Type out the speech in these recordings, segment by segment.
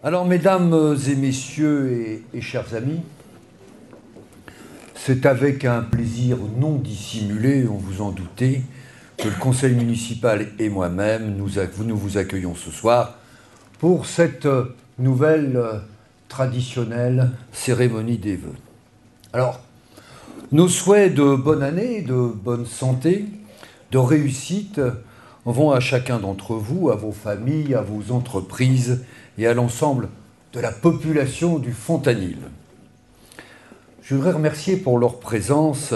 Alors, mesdames et messieurs et chers amis, c'est avec un plaisir non dissimulé, on vous en doutez, que le conseil municipal et moi-même, nous vous accueillons ce soir pour cette nouvelle traditionnelle cérémonie des vœux. Alors, nos souhaits de bonne année, de bonne santé, de réussite vont à chacun d'entre vous, à vos familles, à vos entreprises et à l'ensemble de la population du Fontanil. Je voudrais remercier pour leur présence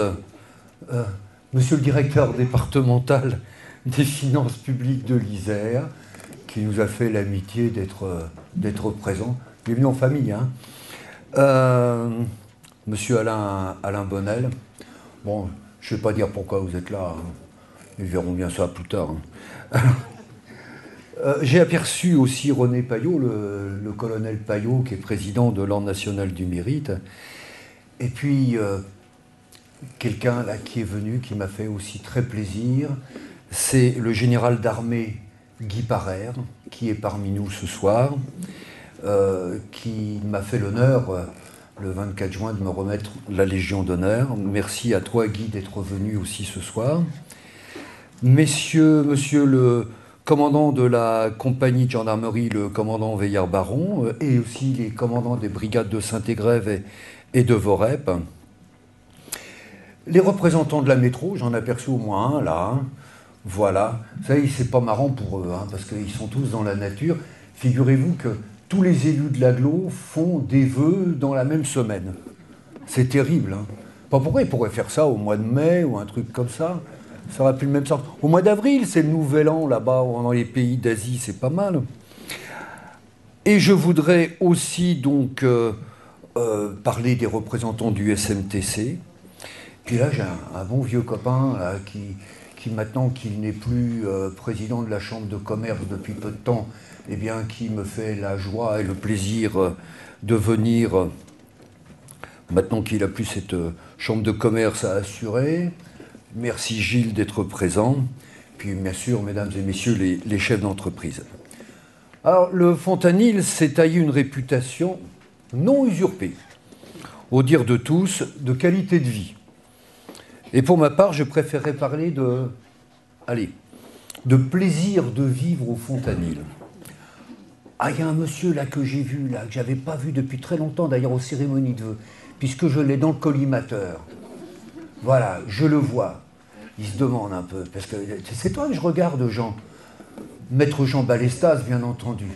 Monsieur le directeur départemental des finances publiques de l'Isère, qui nous a fait l'amitié d'être présent. Il est venu en famille, hein. Monsieur Alain Bonnel. Bon, je ne vais pas dire pourquoi vous êtes là, hein. Ils verront bien ça plus tard, hein. J'ai aperçu aussi René Payot, le colonel Payot, qui est président de l'Ordre national du mérite. Et puis, quelqu'un là qui est venu, qui m'a fait aussi très plaisir, c'est le général d'armée Guy Parère, qui est parmi nous ce soir, qui m'a fait l'honneur, le 24 juin, de me remettre la Légion d'honneur. Merci à toi, Guy, d'être venu aussi ce soir. Monsieur le commandant de la compagnie de gendarmerie, le commandant Veillard-Baron, et aussi les commandants des brigades de Saint-Égrève et de Vorep. Les représentants de la métro, j'en aperçus au moins un là, hein. Voilà. Ça, c'est pas marrant pour eux, hein, parce qu'ils sont tous dans la nature. Figurez-vous que tous les élus de l'agglo font des vœux dans la même semaine. C'est terrible, hein. Pas pourquoi ils pourraient faire ça au mois de mai ou un truc comme ça. Ça aurait pu le même sens. Au mois d'avril, c'est le nouvel an là-bas, dans les pays d'Asie, c'est pas mal. Et je voudrais aussi donc parler des représentants du SMTC. Puis là, j'ai un bon vieux copain là, qui maintenant qu'il n'est plus président de la Chambre de commerce depuis peu de temps, eh bien, qui me fait la joie et le plaisir de venir, maintenant qu'il n'a plus cette Chambre de commerce à assurer. Merci Gilles d'être présent. Puis bien sûr, mesdames et messieurs, les chefs d'entreprise. Alors, le Fontanil s'est taillé une réputation non usurpée, au dire de tous, de qualité de vie. Et pour ma part, je préférerais parler de plaisir de vivre au Fontanil. Ah, il y a un monsieur là que j'ai vu, là, que j'avais pas vu depuis très longtemps, d'ailleurs aux cérémonies de vœux, puisque je l'ai dans le collimateur. Voilà, je le vois. Il se demande un peu, parce que c'est toi que je regarde, Jean. Maître Jean Balestas, bien entendu.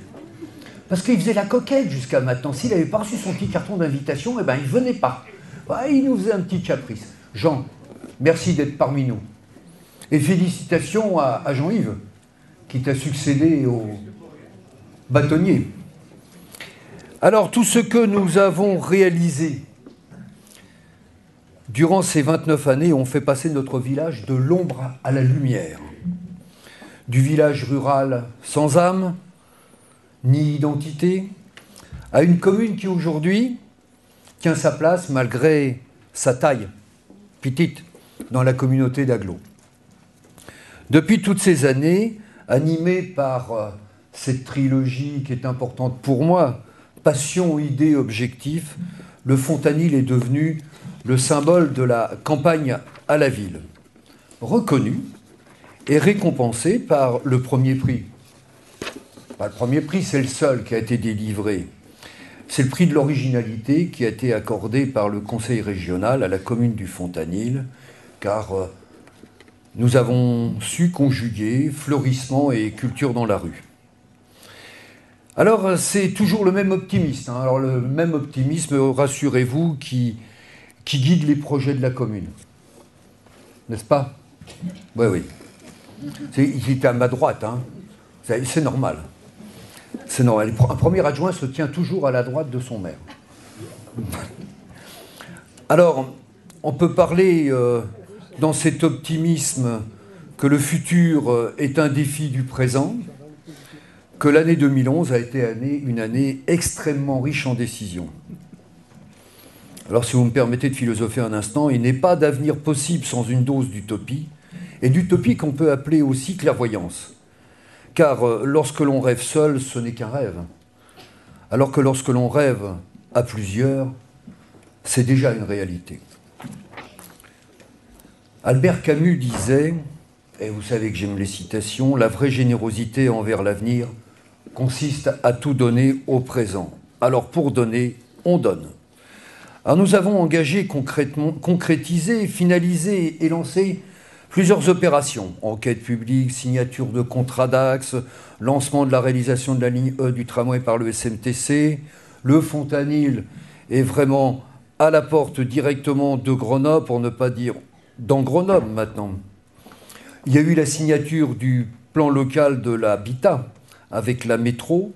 Parce qu'il faisait la coquette jusqu'à maintenant. S'il n'avait pas reçu son petit carton d'invitation, eh ben, il ne venait pas. Ouais, il nous faisait un petit caprice. Jean, merci d'être parmi nous. Et félicitations à Jean-Yves, qui t'a succédé au bâtonnier. Alors, tout ce que nous avons réalisé durant ces 29 années, on fait passer notre village de l'ombre à la lumière. Du village rural sans âme, ni identité, à une commune qui aujourd'hui tient sa place malgré sa taille petite dans la communauté d'Agglo. Depuis toutes ces années, animé par cette trilogie qui est importante pour moi, passion, idée, objectif, le Fontanil est devenu le symbole de la campagne à la ville, reconnu et récompensé par le premier prix. Le premier prix, c'est le seul qui a été délivré. C'est le prix de l'originalité qui a été accordé par le conseil régional à la commune du Fontanil, car nous avons su conjuguer fleurissement et culture dans la rue. Alors, c'est toujours le même optimisme, hein. Alors, le même optimisme, rassurez-vous, qui guide les projets de la commune. N'est-ce pas? Oui, oui. Il était à ma droite, hein. C'est normal. C'est normal. Un premier adjoint se tient toujours à la droite de son maire. Alors, on peut parler dans cet optimisme que le futur est un défi du présent, que l'année 2011 a été une année extrêmement riche en décisions. Alors, si vous me permettez de philosopher un instant, il n'est pas d'avenir possible sans une dose d'utopie, et d'utopie qu'on peut appeler aussi clairvoyance. Car lorsque l'on rêve seul, ce n'est qu'un rêve. alors que lorsque l'on rêve à plusieurs, c'est déjà une réalité. Albert Camus disait, et vous savez que j'aime les citations, « La vraie générosité envers l'avenir consiste à tout donner au présent. Alors pour donner, on donne. » Alors nous avons engagé concrètement, concrétisé, finalisé et lancé plusieurs opérations. Enquête publique, signature de contrat d'axe, lancement de la réalisation de la ligne E du tramway par le SMTC. Le Fontanil est vraiment à la porte directement de Grenoble, pour ne pas dire dans Grenoble maintenant. Il y a eu la signature du plan local de l'habitat avec la métro.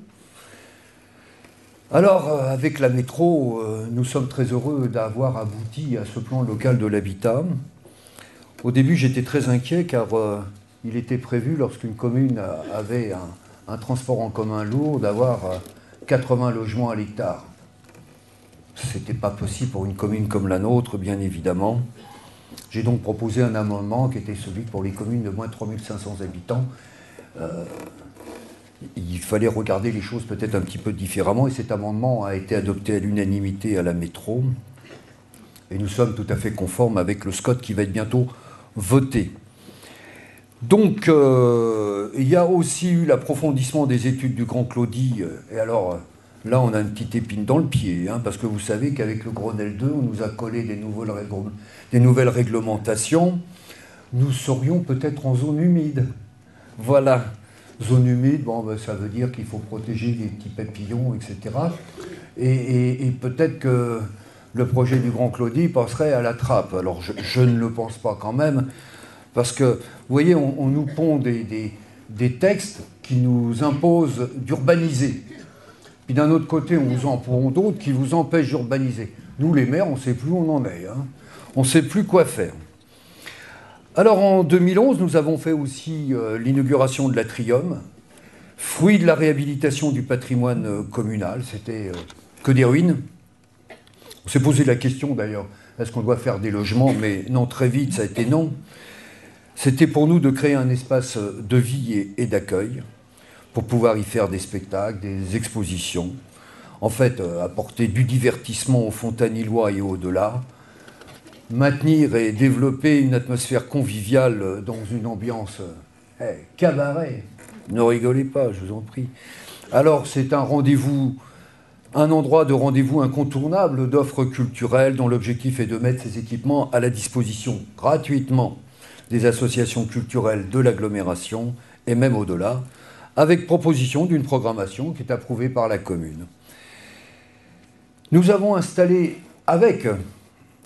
Alors, avec la métro, nous sommes très heureux d'avoir abouti à ce plan local de l'habitat. Au début, j'étais très inquiet car il était prévu, lorsqu'une commune avait un transport en commun lourd, d'avoir 80 logements à l'hectare. Ce n'était pas possible pour une commune comme la nôtre, bien évidemment. J'ai donc proposé un amendement qui était celui pour les communes de moins de 3500 habitants. Il fallait regarder les choses peut-être un petit peu différemment, et cet amendement a été adopté à l'unanimité à la métro. Et nous sommes tout à fait conformes avec le SCOT qui va être bientôt voté. Donc, il y a aussi eu l'approfondissement des études du Grand Claudie. Et alors, là, on a une petite épine dans le pied, hein, parce que vous savez qu'avec le Grenelle 2, on nous a collé des nouvelles réglementations. Nous serions peut-être en zone humide. Voilà. Zone humide, bon, ben, ça veut dire qu'il faut protéger les petits papillons, etc. Et peut-être que le projet du Grand Claudie passerait à la trappe. Alors, je ne le pense pas quand même, parce que, vous voyez, on nous pond des textes qui nous imposent d'urbaniser. Puis d'un autre côté, on vous en pond d'autres qui vous empêchent d'urbaniser. Nous, les maires, on ne sait plus où on en est. Hein. On ne sait plus quoi faire. Alors en 2011, nous avons fait aussi l'inauguration de l'Atrium, fruit de la réhabilitation du patrimoine communal. C'était que des ruines. On s'est posé la question d'ailleurs, est-ce qu'on doit faire des logements? Mais non, très vite, ça a été non. C'était pour nous de créer un espace de vie et d'accueil pour pouvoir y faire des spectacles, des expositions. En fait, apporter du divertissement aux Fontanillois et au-delà. Maintenir et développer une atmosphère conviviale dans une ambiance cabaret. Ne rigolez pas, je vous en prie. Alors, c'est un rendez-vous, un endroit de rendez-vous incontournable d'offres culturelles dont l'objectif est de mettre ces équipements à la disposition gratuitement des associations culturelles de l'agglomération et même au-delà, avec proposition d'une programmation qui est approuvée par la commune. Nous avons installé avec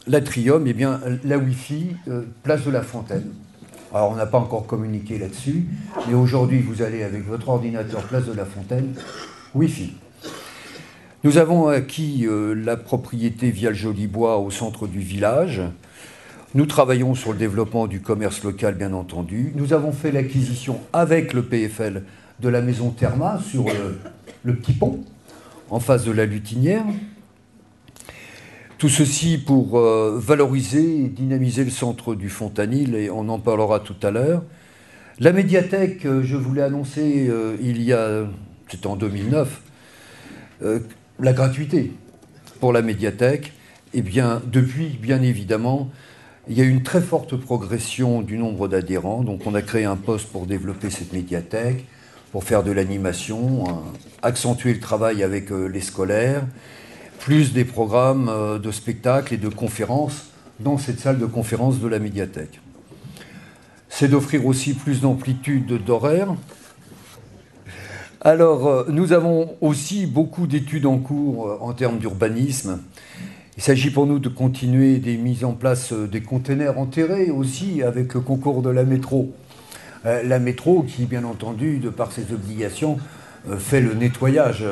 l'Atrium, eh bien, la Wi-Fi, place de la Fontaine. Alors, on n'a pas encore communiqué là-dessus, mais aujourd'hui, vous allez avec votre ordinateur place de la Fontaine, Wi-Fi. Nous avons acquis la propriété via le Jolibois au centre du village. Nous travaillons sur le développement du commerce local, bien entendu. Nous avons fait l'acquisition avec le PFL de la maison Therma sur le petit pont, en face de la Lutinière. Tout ceci pour valoriser et dynamiser le centre du Fontanil, et on en parlera tout à l'heure. La médiathèque, je vous l'ai annoncé c'était en 2009, la gratuité pour la médiathèque. Eh bien, depuis, bien évidemment, il y a eu une très forte progression du nombre d'adhérents. Donc, on a créé un poste pour développer cette médiathèque, pour faire de l'animation, accentuer le travail avec les scolaires, plus des programmes de spectacles et de conférences dans cette salle de conférence de la médiathèque. C'est d'offrir aussi plus d'amplitude d'horaire. Alors, nous avons aussi beaucoup d'études en cours en termes d'urbanisme. Il s'agit pour nous de continuer des mises en place des containers enterrés aussi avec le concours de la métro. La métro qui, bien entendu, de par ses obligations, fait le nettoyage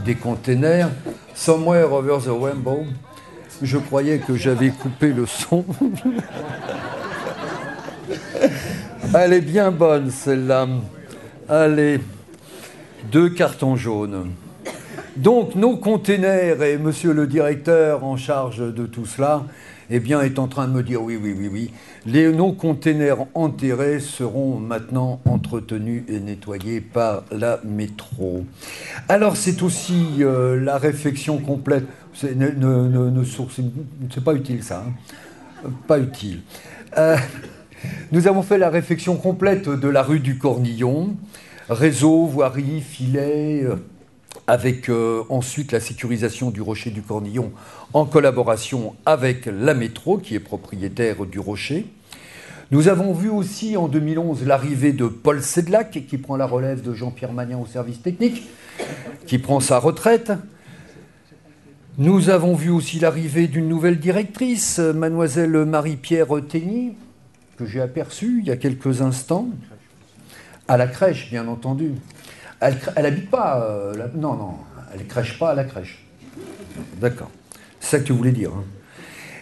des containers. Somewhere over the rainbow. Je croyais que j'avais coupé le son. Elle est bien bonne, celle-là. Allez, 2 cartons jaunes. Donc, nos containers et monsieur le directeur en charge de tout cela, eh bien, est en train de me dire oui, oui, oui, oui, nos containers enterrés seront maintenant entretenus et nettoyés par la métro. Alors, c'est aussi la réflexion complète. C'est pas utile, ça. Hein. Pas utile. Nous avons fait la réflexion complète de la rue du Cornillon, réseau, voirie, filet, avec ensuite la sécurisation du rocher du Cornillon en collaboration avec la métro qui est propriétaire du rocher. Nous avons vu aussi en 2011 l'arrivée de Paul Sedlak qui prend la relève de Jean-Pierre Magnin au service technique, qui prend sa retraite. Nous avons vu aussi l'arrivée d'une nouvelle directrice, mademoiselle Marie-Pierre Tegny, que j'ai aperçue il y a quelques instants, à la crèche, bien entendu. Elle n'habite pas, non, elle ne crèche pas à la crèche. D'accord, c'est ça que tu voulais dire. Hein.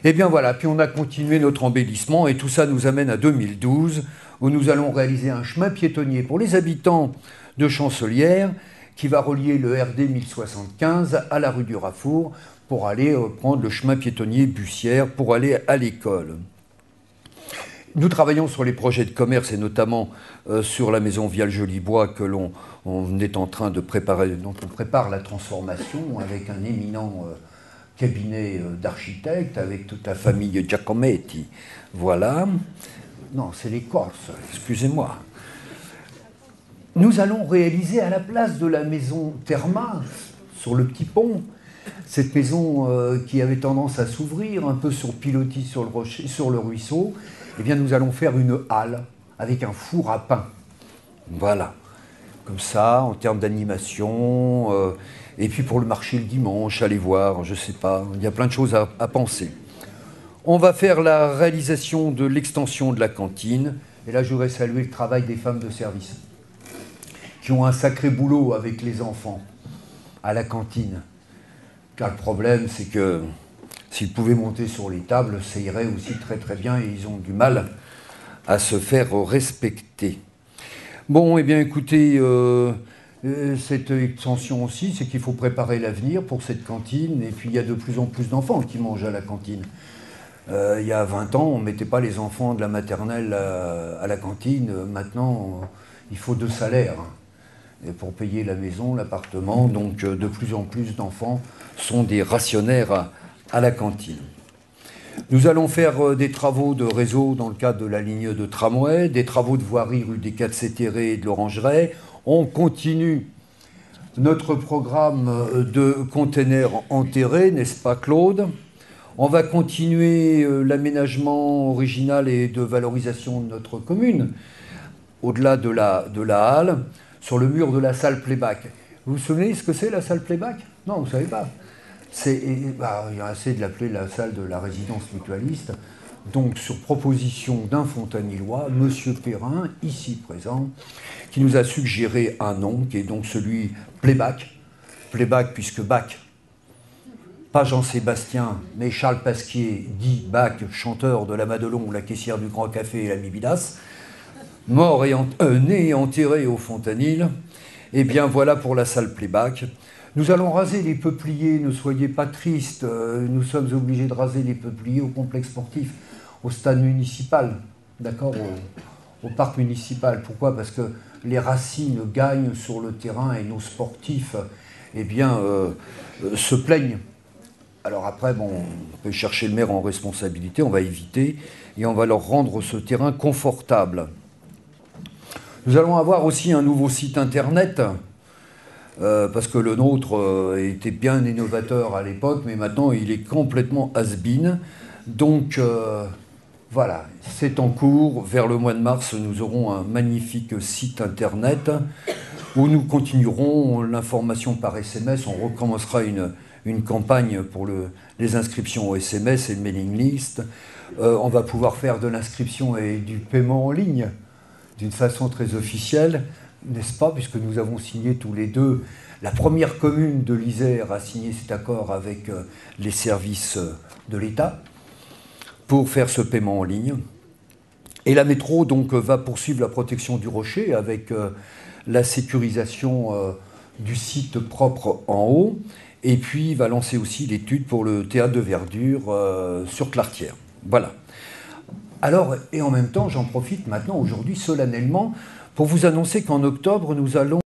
Eh bien voilà, puis on a continué notre embellissement et tout ça nous amène à 2012, où nous allons réaliser un chemin piétonnier pour les habitants de Chancelière, qui va relier le RD 1075 à la rue du Rafour pour aller prendre le chemin piétonnier Bussière pour aller à l'école. Nous travaillons sur les projets de commerce et notamment sur la maison Vial-Jolibois que l'on est en train de préparer, dont on prépare la transformation avec un éminent cabinet d'architectes, avec toute la famille Giacometti. Voilà. Non, c'est les Corses, excusez-moi. Nous allons réaliser à la place de la maison Therma, sur le petit pont, cette maison qui avait tendance à s'ouvrir un peu sur pilotis sur le rocher, sur le ruisseau, eh bien nous allons faire une halle avec un four à pain. Voilà. Comme ça, en termes d'animation, et puis pour le marché le dimanche, allez voir, je ne sais pas, il y a plein de choses à penser. On va faire la réalisation de l'extension de la cantine, et là je voudrais saluer le travail des femmes de service, qui ont un sacré boulot avec les enfants à la cantine. Car le problème, c'est que s'ils pouvaient monter sur les tables, ça irait aussi très très bien et ils ont du mal à se faire respecter. Bon, eh bien écoutez, cette extension aussi, c'est qu'il faut préparer l'avenir pour cette cantine et puis il y a de plus en plus d'enfants qui mangent à la cantine. Il y a 20 ans, on ne mettait pas les enfants de la maternelle à la cantine. Maintenant, il faut 2 salaires. Et pour payer la maison, l'appartement, donc de plus en plus d'enfants sont des rationnaires à la cantine. Nous allons faire des travaux de réseau dans le cadre de la ligne de tramway, des travaux de voirie rue des 4 Cétérés et de l'Orangerie. On continue notre programme de containers enterrés, n'est-ce pas Claude? On va continuer l'aménagement original et de valorisation de notre commune, au-delà de la halle, sur le mur de la salle playback. Vous vous souvenez ce que c'est la salle playback? Non, vous ne savez pas. Il y a assez de l'appeler la salle de la résidence mutualiste. Donc, sur proposition d'un Fontanillois, M. Perrin, ici présent, qui nous a suggéré un nom, qui est donc celui Playback. Playback, puisque Bach, pas Jean-Sébastien, mais Charles Pasquier, dit Bach, chanteur de la Madelon, la caissière du Grand Café et la Mibidas, mort et né et enterré au Fontanil. Eh bien, voilà pour la salle Playback. Nous allons raser les peupliers, ne soyez pas tristes, nous sommes obligés de raser les peupliers au complexe sportif, au stade municipal, d'accord, au parc municipal. Pourquoi? Parce que les racines gagnent sur le terrain et nos sportifs, eh bien, se plaignent. Alors après, bon, on peut chercher le maire en responsabilité, on va éviter, et on va leur rendre ce terrain confortable. Nous allons avoir aussi un nouveau site internet, parce que le nôtre était bien innovateur à l'époque, mais maintenant il est complètement has-been. Donc voilà, c'est en cours. Vers le mois de mars, nous aurons un magnifique site internet où nous continuerons l'information par SMS. On recommencera une campagne pour les inscriptions au SMS et le mailing list. On va pouvoir faire de l'inscription et du paiement en ligne d'une façon très officielle, n'est-ce pas, puisque nous avons signé tous les deux, la première commune de l'Isère a signé cet accord avec les services de l'État pour faire ce paiement en ligne. Et la métro donc va poursuivre la protection du rocher avec la sécurisation du site propre en haut, et puis il va lancer aussi l'étude pour le théâtre de verdure sur Clartière. Voilà. Alors, et en même temps, j'en profite maintenant aujourd'hui solennellement pour vous annoncer qu'en octobre, nous allons